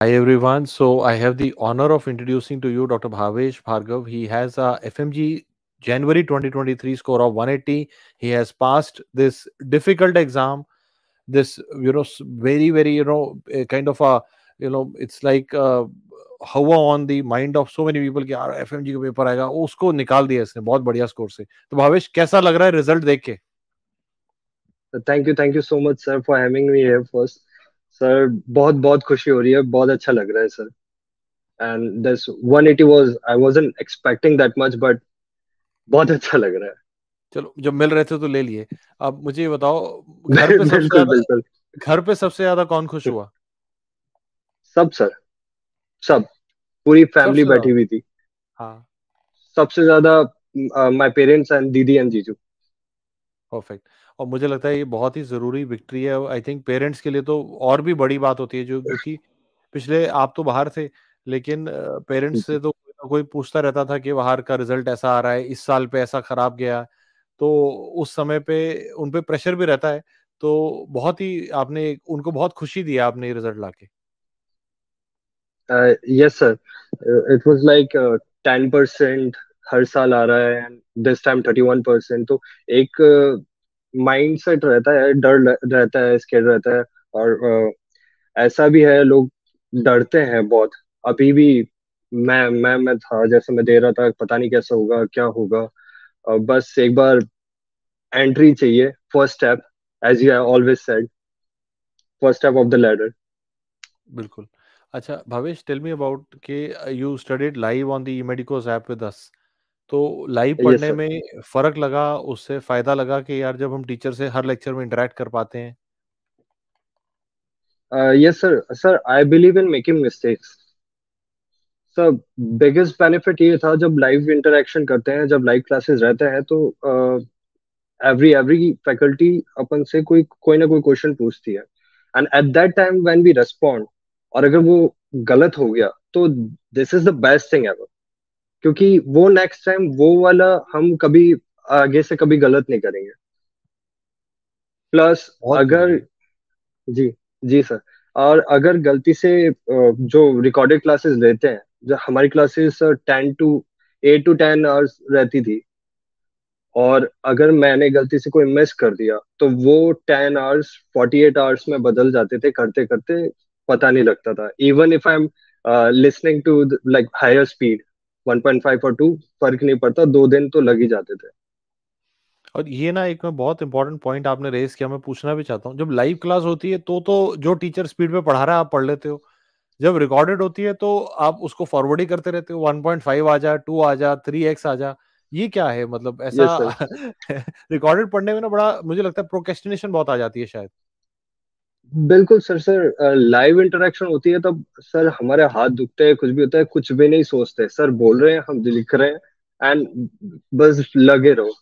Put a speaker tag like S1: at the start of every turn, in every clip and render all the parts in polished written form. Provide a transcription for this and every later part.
S1: Hi everyone. So I have the honor of introducing to you Dr. Bhavesh Bhargav. He has a FMG January 2023 score of 180. He has passed this difficult exam. This very kind of a it's like हवा on the mind of so many people कि यार FMG का paper आएगा, उसको निकाल दिया इसने बहुत बढ़िया स्कोर से। तो भावेश, कैसा लग रहा है रिजल्ट देख के?
S2: Thank you so much sir for having me here first. Sir बहुत बहुत खुशी हो रही है, बहुत अच्छा लग रहा है sir. And this 180 was I wasn't expecting that much, but बहुत अच्छा लग रहा
S1: चलो, जब मिल रहे थे तो ले लिए। अब मुझे ये बताओ, घर
S2: है।
S1: पे सबसे
S2: बिल्कुल
S1: ज्यादा
S2: बिल्कुल।
S1: घर पे सबसे ज्यादा कौन खुश हुआ?
S2: सब सर, सब, पूरी फैमिली
S1: सबसे
S2: बैठी
S1: ज्यादा?
S2: हुई थी।
S1: हाँ।
S2: सबसे ज्यादा माय पेरेंट्स एंड दीदी एंड जीजू।
S1: परफेक्ट। और मुझे लगता है ये बहुत ही ज़रूरी विक्ट्री है। आई थिंक पेरेंट्स के लिए तो और भी बड़ी बात होती है, जो क्योंकि पिछले आप तो बाहर थे, लेकिन पेरेंट्स से तो कोई ना कोई पूछता रहता था कि बाहर का रिजल्ट ऐसा आ रहा है, इस साल पे ऐसा खराब गया। तो उस समय पे उन पे प्रेशर भी रहता है। तो बहुत ही आपने उनको बहुत खुशी दी आपने ये रिजल्ट लाके।
S2: Yes sir, it was like 10% हर साल आ रहा है, एंड दिस टाइम 31%। तो एक माइंड सेट रहता है, डर रहता है, स्केर रहता है। और ऐसा भी है, लोग डरते हैं बहुत अभी भी। मैं था, जैसे मैं दे रहा था, पता नहीं कैसा होगा, क्या होगा। बस एक बार एंट्री चाहिए, first step, as you always said, first step of the ladder.
S1: बिल्कुल। अच्छा भावेश, टेल मी अबाउट कि you studied live on the eMedicoz app with us. तो लाइव
S2: यस
S1: पढ़ने
S2: सर।
S1: में फ़र्क लगा, उससे फ़ायदा लगा कि यार जब हम टीचर से हर लेक्चर में इंटरैक्ट कर पाते हैं?
S2: Yes sir. Sir, I believe in making mistakes. Sir, biggest benefit ये था, जब लाइव इंटरेक्शन करते हैं, जब लाइव क्लासेस रहते हैं, तो एवरी एवरी फैकल्टी अपन से कोई कोई ना कोई क्वेश्चन पूछती है। And at that time when we respond, और अगर वो गलत हो गया, तो this is the best thing ever. क्योंकि वो नेक्स्ट टाइम वो वाला हम कभी आगे से कभी गलत नहीं करेंगे। प्लस
S1: बहुत
S2: अगर,
S1: बढ़िया।
S2: जी, जी सर, और अगर गलती से जो रिकॉर्डेड क्लासेस लेते हैं, जो हमारी क्लासेस 8 to 10 आवर्स रहती थी, और अगर मैंने गलती से कोई मिस कर दिया, तो वो 10 आवर्स 48 आवर्स में बदल जाते थे, करते करते पता नहीं लगता था। Even if I am listening to like higher speed, 1.5 और 2, फर्क नहीं पड़ता, 2 दिन तो लग ही जाते थे।
S1: और ये ना एक मैं बहुत इंपॉर्टेंट पॉइंट आपने रेज़ किया, मैं पूछना भी चाहता हूँ। जब लाइव क्लास होती है तो जो टीचर स्पीड में पढ़ा रहा है आप पढ़ लेते हो। जब रिकॉर्डेड होती है तो आप उसको फॉरवर्ड ही करते रहते हो, 1.5 आ जा, 2 आ जा, 3x आ जा। ये क्या है, मतलब ऐसा?
S2: Yes sir.
S1: रिकॉर्डेड पढ़ने में ना बड़ा मुझे लगता है प्रोक्रेस्टिनेशन बहुत आ जाती है शायद।
S2: बिल्कुल सर। सर, लाइव इंटरेक्शन होती है तब सर हमारे हाथ दुखते हैं, कुछ भी होता है, कुछ भी नहीं सोचते, सर बोल रहे हैं, हम लिख रहे हैं, एंड बस लगे रहो।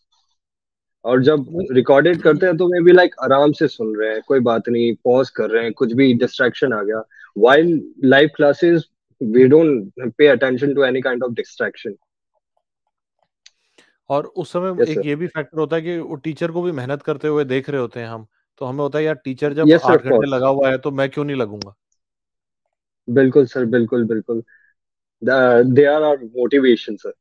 S2: और जब रिकॉर्डेड करते हैं तो मे बी लाइक आराम से सुन रहे हैं, कोई बात नहीं, पॉज कर रहे हैं, कुछ भी डिस्ट्रैक्शन आ गया। While live classes, we don't pay attention to any kind of distraction.
S1: और उस समय
S2: यस
S1: एक
S2: सर।
S1: ये भी फैक्टर होता है कि वो टीचर को भी मेहनत करते हुए देख रहे होते हैं हम। तो हमें होता है यार टीचर जब
S2: यस सर,
S1: 8
S2: ऑफ
S1: घंटे
S2: कोर्स।
S1: लगा हुआ है तो मैं क्यों नहीं लगूंगा?
S2: बिल्कुल सर, बिल्कुल बिल्कुल। They are our motivation sir.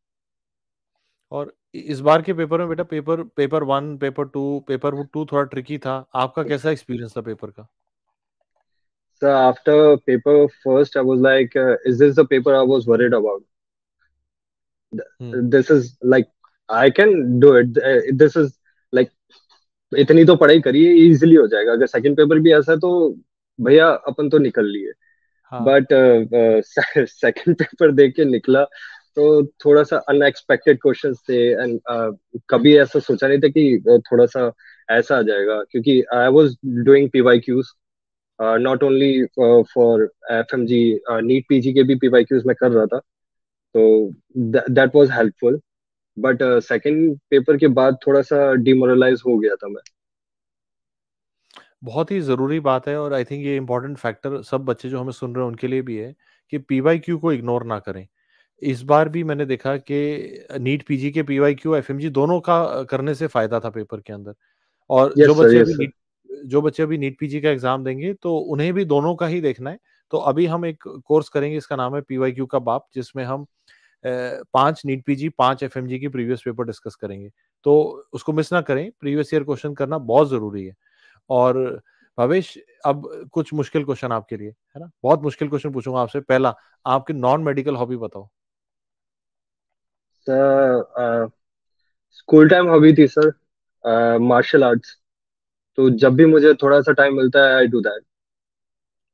S1: और इस बार के पेपर में बेटा, पेपर पेपर 1, पेपर 2 थोड़ा ट्रिकी था। आपका कैसा एक्सपीरियंस था पेपर का?
S2: So after paper first, I was like, is this the paper I was worried about?
S1: Hmm.
S2: This is like, I can do it. This is like, इतनी तो पढ़ाई करिए, इजीली हो जाएगा। अगर सेकंड पेपर भी ऐसा है, तो भैया अपन तो निकल लिए।
S1: हाँ।
S2: बट सेकंड पेपर देख के निकला, तो थोड़ा सा अनएक्सपेक्टेड क्वेश्चंस थे। एंड कभी ऐसा सोचा नहीं था कि थोड़ा सा ऐसा आ जाएगा, क्योंकि I was doing PYQs, not only for FMG, NEET PG के भी पीवाईक्यूज में कर रहा था। तो that was helpful. But second paper के बाद थोड़ा सा डिमोरलाइज हो गया था मैं।
S1: बहुत ही ज़रूरी बात है और आई थिंक ये इम्पोर्टेंट फैक्टर सब बच्चे जो हमें सुन रहे हैं उनके लिए भी है कि पीवाईक्यू को इग्नोर ना करें। इस बार भी मैंने देखा कि नीट पीजी के पीवाईक्यू, एफएमजी दोनों का करने से फ़ायदा था पेपर के अंदर। और
S2: यस सर, यस सर।
S1: जो बच्चे अभी नीट पीजी का एग्ज़ाम देंगे तो उन्हें भी दोनों का ही देखना है। तो अभी हम एक कोर्स करेंगे, इसका नाम है पीवाईक्यू का बाप, जिसमें हम 5 नीट पीजी, 5 एफएमजी की प्रीवियस पेपर डिस्कस करेंगे। तो उसको मिस ना करें, प्रीवियस ईयर क्वेश्चन करना बहुत ज़रूरी है। और भवेश, अब कुछ मुश्किल क्वेश्चन आपके लिए, है ना? बहुत मुश्किल क्वेश्चन पूछूंगा आपसे। पहला, आपकी नॉन मेडिकल हॉबी बताओ।
S2: सर स्कूल टाइम हॉबी थी सर, मार्शल आर्ट्स। तो जब भी मुझे थोड़ा सा टाइम मिलता है आई डू दैट।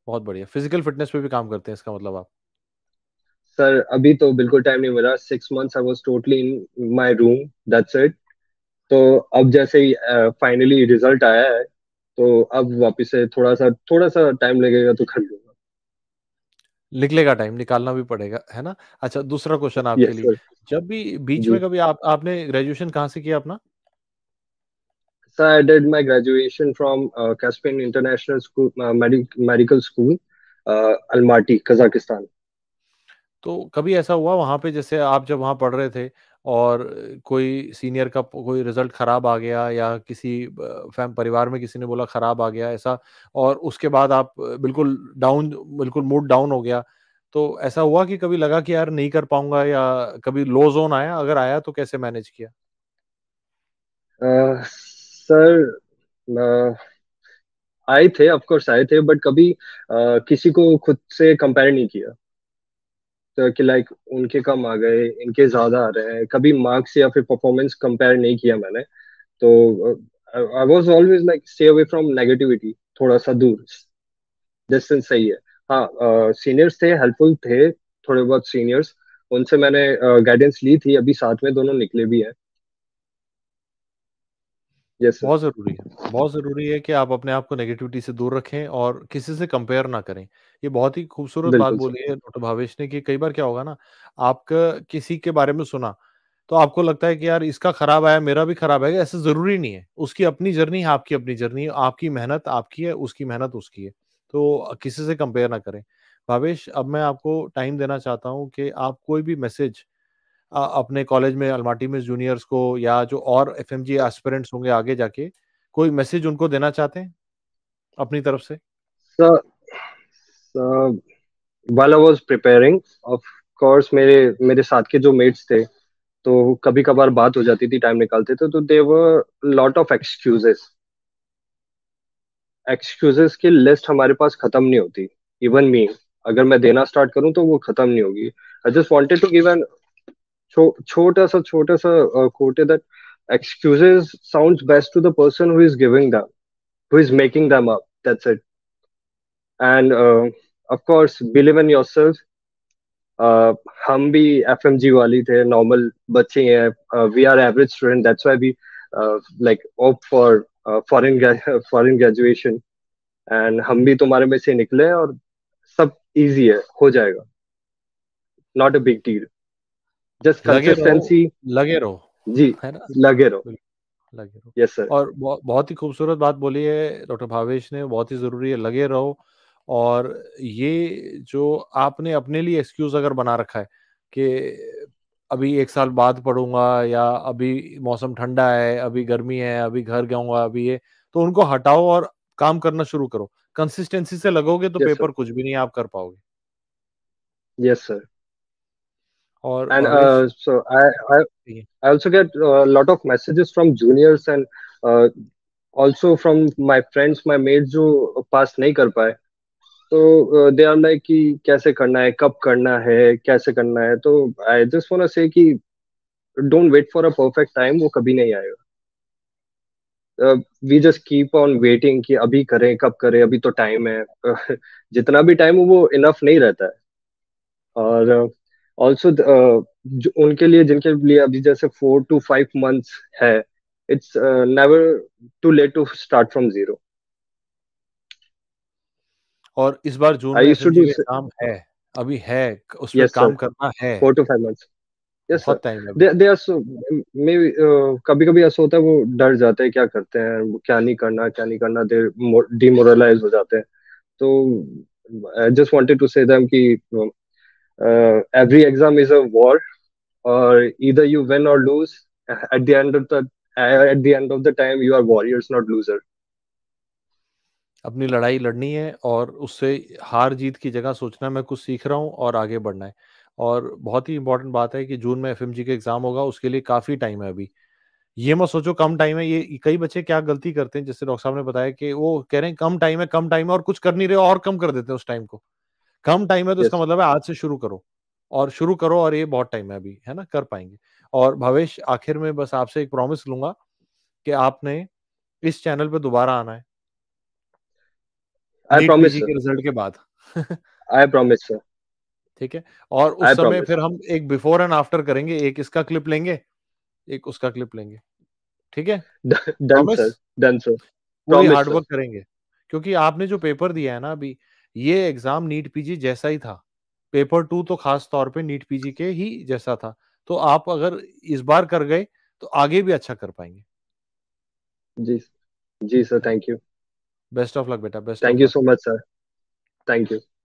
S1: बहुत बढ़िया, फिजिकल फिटनेस पे भी काम करते हैं इसका मतलब आप।
S2: सर अभी तो बिल्कुल टाइम नहीं मिला, 6 months I was totally in my room, that's it. तो अब जैसे ही फाइनली रिजल्ट आया है, तो अब वापस से थोड़ा सा टाइम लगेगा तो कर लूंगा।
S1: निकलेगा टाइम, निकालना भी पड़ेगा, है ना? अच्छा, दूसरा क्वेश्चन आपके
S2: यस
S1: लिए।
S2: सर।
S1: जब भी बीच
S2: जी
S1: में कभी आपने ग्रेजुएशन कहाँ से किया अपना?
S2: Sir, I did my graduation from Caspian international school, medical school, Almaty, Kazakhstan.
S1: तो कभी ऐसा हुआ वहाँ पे, जैसे आप जब वहाँ पढ़ रहे थे और कोई सीनियर का कोई रिजल्ट खराब आ गया, या किसी फैम परिवार में किसी ने बोला खराब आ गया ऐसा, और उसके बाद आप बिल्कुल डाउन, बिल्कुल मूड डाउन हो गया, तो ऐसा हुआ कि कभी लगा कि यार नहीं कर पाऊंगा, या कभी लो जोन आया? अगर आया तो कैसे मैनेज किया?
S2: सर आए थे, ऑफ कोर्स आए थे, बट कभी किसी को खुद से कंपेयर नहीं किया। तो कि लाइक उनके कम आ गए, इनके ज्यादा आ रहे हैं, कभी मार्क्स या फिर परफॉर्मेंस कंपेयर नहीं किया मैंने। तो I was always like stay away from negativity, थोड़ा सा दूर, डिस्टेंस सही है। हाँ, सीनियर्स थे, हेल्पफुल थे, थोड़े बहुत सीनियर्स, उनसे मैंने गाइडेंस ली थी, अभी साथ में दोनों निकले भी हैं। Yes sir.
S1: बहुत ज़रूरी है। बहुत ज़रूरी है कि आप अपने आप को नेगेटिविटी से दूर रखें और किसी से कंपेयर ना करें। ये बहुत ही खूबसूरत बात
S2: बिल्कुल सर।
S1: बोली है डॉक्टर भावेश ने, कि कई बार क्या होगा ना, आपका किसी के बारे में सुना, तो आपको लगता है कि यार इसका खराब आया, मेरा भी खराब आएगा। ऐसा ज़रूरी नहीं है। उसकी अपनी जर्नी है, आपकी अपनी जर्नी है। आपकी मेहनत आपकी है, उसकी मेहनत उसकी है। तो किसी से कंपेयर ना करें। भावेश, अब मैं आपको टाइम देना चाहता हूँ कि आप कोई भी मैसेज अपने कॉलेज में अलमाटी में जूनियर्स को, या जो और एफएमजी एस्पिरेंट्स होंगे आगे जाके, कोई मैसेज उनको देना चाहते हैं अपनी तरफ से?
S2: Sir, while I was preparing, of course मेरे मेरे साथ के जो मेट्स थे, तो कभी कभार बात हो जाती थी, टाइम निकालते थे, तो there were lot of excuses. Excuses की लिस्ट हमारे पास खत्म नहीं होती। इवन मी, अगर मैं देना स्टार्ट करूं तो वो खत्म नहीं होगी। I just wanted to give an छोटा सा quote that excuses sounds best to the person who is giving them, who is making them up. That's it. And of course, believe in yourself. uh, हम भी FMG वाली थे, normal बच्चे ही हैं, we are average student, that's why we like opt for foreign foreign graduation. एंड हम भी तुम्हारे में से निकले, और सब इजी है, हो जाएगा, not a big deal, just
S1: लगे रहो,
S2: कंसिस्टेंसी।
S1: लगे रहो,
S2: जी,
S1: है ना?
S2: लगे रहो।
S1: लगे रहो।
S2: Yes sir.
S1: और बहुत ही खूबसूरत बात बोली है डॉक्टर भावेश ने, बहुत ही ज़रूरी है, लगे रहो। और ये जो आपने अपने लिए एक्सक्यूज़ अगर बना रखा है कि अभी 1 साल बाद पढ़ूँगा, या अभी मौसम ठंडा है, अभी गर्मी है, अभी घर जाऊँगा, अभी ये, तो उनको हटाओ और काम करना शुरू करो। कंसिस्टेंसी से लगोगे तो
S2: यस सर।
S1: पेपर कुछ भी नहीं आप कर पाओगे।
S2: Yes sir.
S1: और
S2: And
S1: Bhavesh,
S2: so I also get a lot of messages from juniors, and uh, also from my friends, my mates जो पास नहीं कर पाए। तो दे आर लाइक कि कैसे करना है, कब करना है, कैसे करना है। तो I just want to say कि don't wait for a perfect time, वो कभी नहीं आएगा। We just keep on waiting कि अभी करें, कब करें, अभी तो टाइम है। जितना भी टाइम हो वो इनफ नहीं रहता है। और ऑल्सो उनके लिए जिनके लिए अभी जैसे 4 to 5 months है, it's never too late to start from zero.
S1: और इस बार जून
S2: आई
S1: में
S2: यूज्ड टू
S1: एफएमजी
S2: डू।
S1: का एग्ज़ाम है, अभी है, उस पे
S2: यस सर।
S1: काम करना है,
S2: 4 to 5 months। Yes sir.
S1: बहुत टाइम है अभी।
S2: दे आर सो, मे कभी कभी ऐसा होता है, वो डर जाते हैं, क्या करते हैं, वो क्या नहीं करना, क्या नहीं करना, दे डिमोरलाइज हो जाते हैं। तो आई जस्ट वांटेड टू से देम कि every exam is a war, or either you win or lose. At the end of the time, you are warriors, not loser.
S1: अपनी लड़ाई लड़नी है और उससे हार जीत की जगह सोचना है मैं कुछ सीख रहा हूँ और आगे बढ़ना है। और बहुत ही इंपॉर्टेंट बात है कि जून में एफएमजी का एग्जाम होगा, उसके लिए काफी टाइम है अभी। ये मत सोचो कम टाइम है। ये कई बच्चे क्या गलती करते हैं, जैसे डॉक्टर साहब ने बताया कि वो कह रहे हैं कम टाइम है, कम टाइम है, और कुछ कर नहीं रहे और कम कर देते हैं उस टाइम को। कम टाइम है तो इसका
S2: यस।
S1: मतलब है आज से शुरू करो, और शुरू करो, और ये बहुत टाइम है अभी, है ना, कर पाएंगे। और भवेश, आखिर में बस आपसे एक प्रॉमिस लूंगा कि आपने इस चैनल पे दोबारा आना है
S2: आई
S1: नीट
S2: प्रॉमिस
S1: पीजी
S2: सर।
S1: के रिजल्ट के बाद।
S2: I promise sir.
S1: ठीक है। और
S2: आई
S1: उस समय
S2: प्रॉमिस।
S1: फिर हम एक बिफोर एंड आफ्टर करेंगे, एक इसका क्लिप लेंगे, एक उसका क्लिप लेंगे। ठीक है।
S2: Done
S1: promise.
S2: Sir. Done sir.
S1: पूरी
S2: प्रॉमिस सर।
S1: हार्डवर्क करेंगे, क्योंकि आपने जो पेपर दिया है ना अभी, ये एग्जाम नीट पीजी जैसा ही था। पेपर 2 तो खास तौर पे नीट पीजी के ही जैसा था। तो आप अगर इस बार कर गए तो आगे भी अच्छा कर पाएंगे।
S2: जी। जी सर,
S1: है ना।
S2: Thank you.
S1: Best of luck बेटा, best
S2: thank
S1: of
S2: you
S1: luck.
S2: So much sir. Thank you.